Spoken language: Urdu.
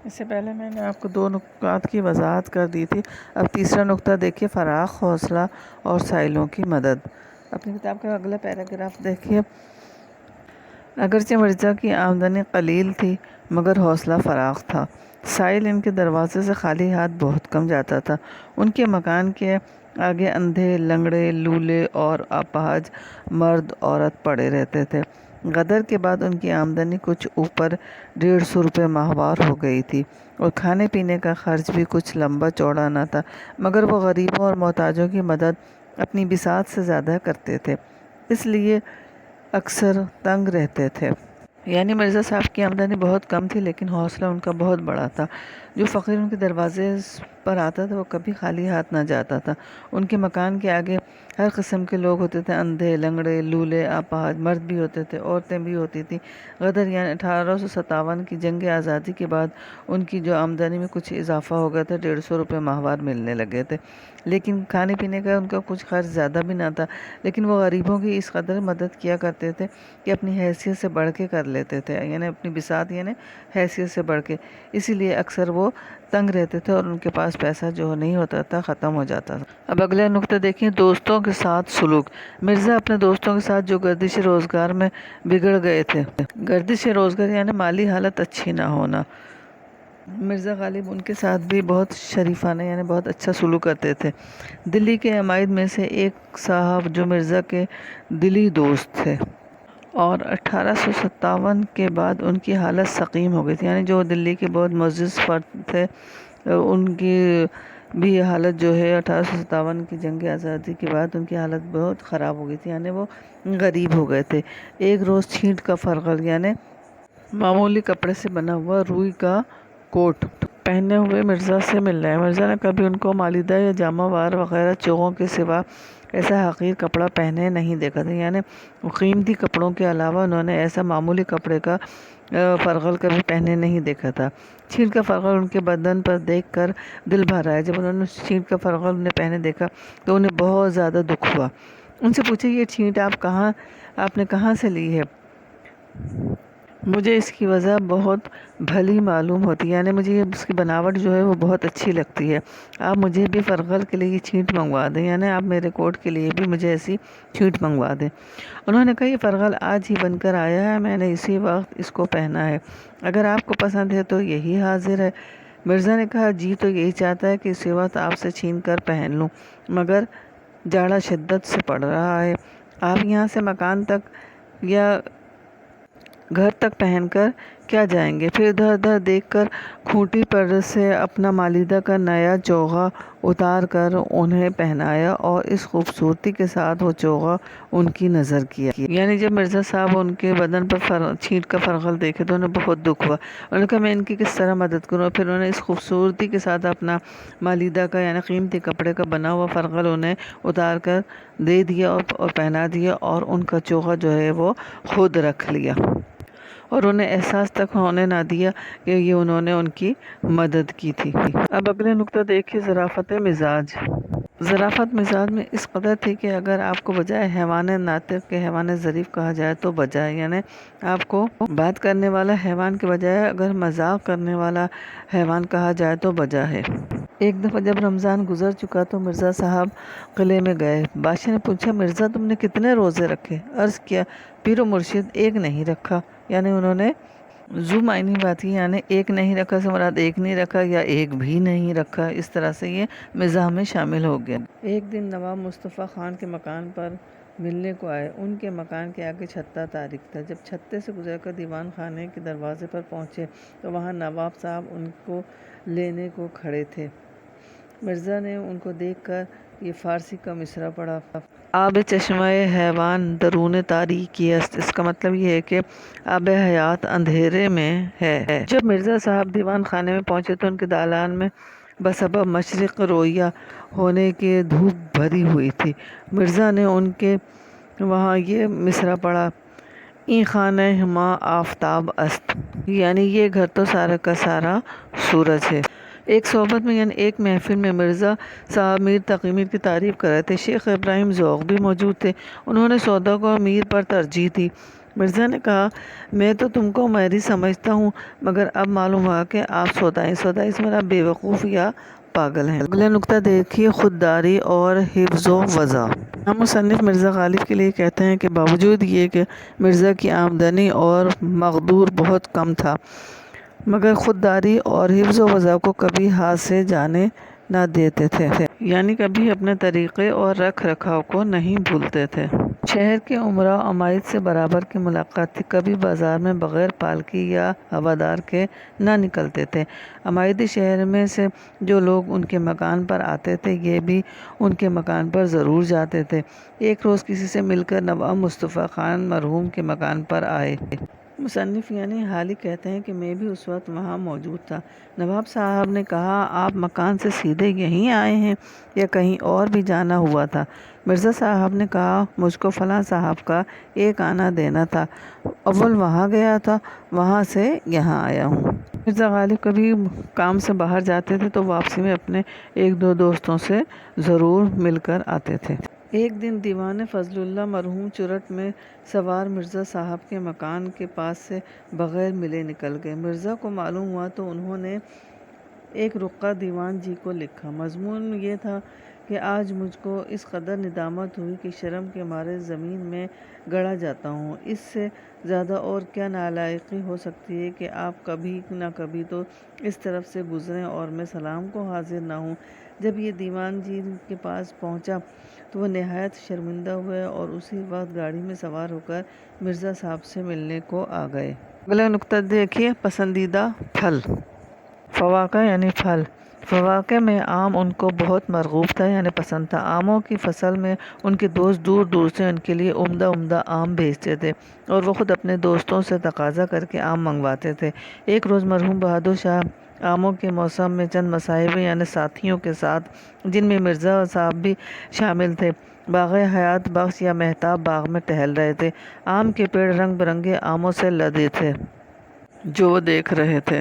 اس سے پہلے میں نے آپ کو 2 نکات کی وضاحت کر دی تھی۔ اب تیسرا نکتہ دیکھیے، فراخ حوصلہ اور سائلوں کی مدد۔ اپنی کتاب کا اگلا پیراگراف دیکھیے۔ اگرچہ مرزا کی آمدنی قلیل تھی مگر حوصلہ فراخ تھا۔ سائل ان کے دروازے سے خالی ہاتھ بہت کم جاتا تھا۔ ان کے مکان کے آگے اندھے، لنگڑے، لولے اور اپاہج مرد عورت پڑے رہتے تھے۔ غدر کے بعد ان کی آمدنی کچھ اوپر 150 روپے ماہوار ہو گئی تھی اور کھانے پینے کا خرچ بھی کچھ لمبا چوڑا نہ تھا، مگر وہ غریبوں اور محتاجوں کی مدد اپنی بساط سے زیادہ کرتے تھے، اس لیے اکثر تنگ رہتے تھے۔ یعنی مرزا صاحب کی آمدنی بہت کم تھی لیکن حوصلہ ان کا بہت بڑا تھا۔ جو فقیر ان کے دروازے پر آتا تھا وہ کبھی خالی ہاتھ نہ جاتا تھا۔ ان کے مکان کے آگے ہر قسم کے لوگ ہوتے تھے، اندھے، لنگڑے، لولے، اپاہج، مرد بھی ہوتے تھے، عورتیں بھی ہوتی تھیں۔ غدر یعنی 1857 کی جنگ آزادی کے بعد ان کی جو آمدنی میں کچھ اضافہ ہو گیا تھا، 150 روپے ماہوار ملنے لگے تھے، لیکن کھانے پینے کا ان کا کچھ خرچ زیادہ بھی نہ تھا، لیکن وہ غریبوں کی اس قدر مدد کیا کرتے تھے کہ اپنی حیثیت سے بڑھ کے کر لیتے تھے، یعنی اپنی بساط یعنی حیثیت سے بڑھ کے، اسی لیے اکثر وہ تنگ رہتے تھے اور ان کے پاس پیسہ جو نہیں ہوتا تھا ختم ہو جاتا تھا۔ اب اگلا نکتہ دیکھیں، دوستوں کے ساتھ سلوک۔ مرزا اپنے دوستوں کے ساتھ جو گردش روزگار میں بگڑ گئے تھے، گردش روزگار یعنی مالی حالت اچھی نہ ہونا، مرزا غالب ان کے ساتھ بھی بہت شریفانہ یعنی بہت اچھا سلوک کرتے تھے۔ دلی کے عمائد میں سے ایک صاحب جو مرزا کے دلی دوست تھے اور 1857 کے بعد ان کی حالت سقیم ہو گئی تھی، یعنی جو دلی کے بہت معزز فرد تھے ان کی بھی حالت جو ہے 1857 کی جنگ آزادی کے بعد ان کی حالت بہت خراب ہو گئی تھی، یعنی وہ غریب ہو گئے تھے۔ ایک روز چھینٹ کا فرغل یعنی معمولی کپڑے سے بنا ہوا روئی کا کوٹ پہنے ہوئے مرزا سے ملنا ہے۔ مرزا نے کبھی ان کو مالیدہ یا جامہ وار وغیرہ چوغوں کے سوا ایسا حقیر کپڑا پہنے نہیں دیکھا تھا، یعنی قیمتی کپڑوں کے علاوہ انہوں نے ایسا معمولی کپڑے کا فرغل کبھی پہنے نہیں دیکھا تھا۔ چھینٹ کا فرغل ان کے بدن پر دیکھ کر دل بھر آیا۔ جب انہوں نے چھینٹ کا فرغل انہیں پہنے دیکھا تو انہیں بہت زیادہ دکھ ہوا۔ ان سے پوچھا، یہ چھینٹ آپ نے کہاں سے لی ہے؟ مجھے اس کی وجہ بہت بھلی معلوم ہوتی ہے، یعنی مجھے اس کی بناوٹ جو ہے وہ بہت اچھی لگتی ہے۔ آپ مجھے بھی فرغل کے لیے یہ چھینٹ منگوا دیں، یعنی آپ میرے کوٹ کے لیے بھی مجھے ایسی چھینٹ منگوا دیں۔ انہوں نے کہا، یہ فرغل آج ہی بن کر آیا ہے، میں نے اسی وقت اس کو پہنا ہے، اگر آپ کو پسند ہے تو یہی حاضر ہے۔ مرزا نے کہا، جی تو یہی چاہتا ہے کہ اسی وقت آپ سے چھین کر پہن لوں، مگر جاڑا شدت سے پڑ رہا ہے، آپ یہاں سے مکان تک یا گھر تک پہن کر کیا جائیں گے؟ پھر ادھر ادھر دیکھ کر کھوٹی پر سے اپنا مالیدہ کا نیا چوغا اتار کر انہیں پہنایا اور اس خوبصورتی کے ساتھ وہ چوغا ان کی نظر کیا۔ یعنی جب مرزا صاحب ان کے بدن پر چھینٹ کا فرغل دیکھے تو انہیں بہت دکھ ہوا۔ انہوں نے کہا، میں ان کی کس طرح مدد کروں؟ پھر انہوں نے اس خوبصورتی کے ساتھ اپنا مالیدہ کا یعنی قیمتی کپڑے کا بنا ہوا فرغل انہیں اتار کر دے دیا اور پہنا دیا اور ان کا چوغا جو ہے وہ خود رکھ لیا اور انہیں احساس تک ہونے نہ دیا کہ یہ انہوں نے ان کی مدد کی تھی۔ اب اگلے نکتہ دیکھیے، ظرافت مزاج۔ ظرافت مزاج میں اس قدر تھی کہ اگر آپ کو بجائے حیوان ناطق کے حیوان ظریف کہا جائے تو بجائے، یعنی آپ کو بات کرنے والا حیوان کے بجائے اگر مذاق کرنے والا حیوان کہا جائے تو بجا ہے۔ ایک دفعہ جب رمضان گزر چکا تو مرزا صاحب قلعے میں گئے۔ بادشاہ نے پوچھا، مرزا تم نے کتنے روزے رکھے؟ عرض کیا، پیر و مرشد ایک نہیں رکھا، یعنی انہوں نے ذو معنی بات کی، یعنی ایک نہیں رکھا سے مراد ایک نہیں رکھا یا ایک بھی نہیں رکھا، اس طرح سے یہ مزاح میں شامل ہو گیا۔ ایک دن نواب مصطفیٰ خان کے مکان پر ملنے کو آئے۔ ان کے مکان کے آگے چھتہ تاریک تھا۔ جب چھتے سے گزر کر دیوان خانے کے دروازے پر پہنچے تو وہاں نواب صاحب ان کو لینے کو کھڑے تھے۔ مرزا نے ان کو دیکھ کر یہ فارسی کا مصرع پڑھا، آب چشمہ حیوان درون تاریکی است۔ اس کا مطلب یہ ہے کہ آب حیات اندھیرے میں ہے۔ جب مرزا صاحب دیوان خانے میں پہنچے تو ان کے دالان میں بسبب مشرق رویہ ہونے کے دھوپ بھری ہوئی تھی۔ مرزا نے ان کے وہاں یہ مصرع پڑھا، این خانہ ہما آفتاب است، یعنی یہ گھر تو سارا کا سارا سورج ہے۔ ایک صحبت میں یعنی ایک محفل میں مرزا صاحب میر تقی میر کی تعریف کر رہے تھے۔ شیخ ابراہیم ذوق بھی موجود تھے۔ انہوں نے سودا کو میر پر ترجیح دی۔ مرزا نے کہا میں تو تم کو میری سمجھتا ہوں، مگر اب معلوم ہوا کہ آپ سودائی میرا بیوقوف یا پاگل ہیں۔ اگلا نقطہ دیکھیے، خودداری اور حفظ و وضع۔ ہم مصنف مرزا غالب کے لیے کہتے ہیں کہ باوجود یہ کہ مرزا کی آمدنی اور مقدور بہت کم تھا، مگر خودداری اور حفظ و وضع کو کبھی ہاتھ سے جانے نہ دیتے تھے، یعنی کبھی اپنے طریقے اور رکھ رکھاؤ کو نہیں بھولتے تھے۔ شہر کے امراء عمائد سے برابر کی ملاقات تھی، کبھی بازار میں بغیر پالکی یا ہوادار کے نہ نکلتے تھے۔ عمائدی شہر میں سے جو لوگ ان کے مکان پر آتے تھے، یہ بھی ان کے مکان پر ضرور جاتے تھے۔ ایک روز کسی سے مل کر نواب مصطفیٰ خان مرحوم کے مکان پر آئے۔ مصنف یعنی حالی کہتے ہیں کہ میں بھی اس وقت وہاں موجود تھا۔ نواب صاحب نے کہا آپ مکان سے سیدھے یہیں آئے ہیں یا کہیں اور بھی جانا ہوا تھا؟ مرزا صاحب نے کہا مجھ کو فلاں صاحب کا ایک آنا دینا تھا، اول وہاں گیا تھا، وہاں سے یہاں آیا ہوں۔ مرزا غالب کبھی کام سے باہر جاتے تھے تو واپسی میں اپنے ایک دو دوستوں سے ضرور مل کر آتے تھے۔ ایک دن دیوان فضل اللہ مرحوم چرٹ میں سوار مرزا صاحب کے مکان کے پاس سے بغیر ملے نکل گئے۔ مرزا کو معلوم ہوا تو انہوں نے ایک رقعہ دیوان جی کو لکھا۔ مضمون یہ تھا کہ آج مجھ کو اس قدر ندامت ہوئی کہ شرم کے مارے زمین میں گڑا جاتا ہوں۔ اس سے زیادہ اور کیا نالائقی ہو سکتی ہے کہ آپ کبھی نہ کبھی تو اس طرف سے گزریں اور میں سلام کو حاضر نہ ہوں۔ جب یہ دیوان جی کے پاس پہنچا تو وہ نہایت شرمندہ ہوئے اور اسی وقت گاڑی میں سوار ہو کر مرزا صاحب سے ملنے کو آ گئے۔ اگلا نقطہ دیکھیے، پسندیدہ پھل۔ فواکہ یعنی پھل۔ فواکہ میں آم ان کو بہت مرغوب تھا یعنی پسند تھا۔ آموں کی فصل میں ان کے دوست دور دور سے ان کے لیے عمدہ آم بھیجتے تھے اور وہ خود اپنے دوستوں سے تقاضا کر کے آم منگواتے تھے۔ ایک روز مرحوم بہادر شاہ آموں کے موسم میں چند مصاحب یعنی ساتھیوں کے ساتھ، جن میں مرزا صاحب بھی شامل تھے، باغ حیات بخش یا مہتاب باغ میں ٹہل رہے تھے۔ آم کے پیڑ رنگ برنگے آموں سے لدے تھے جو وہ دیکھ رہے تھے۔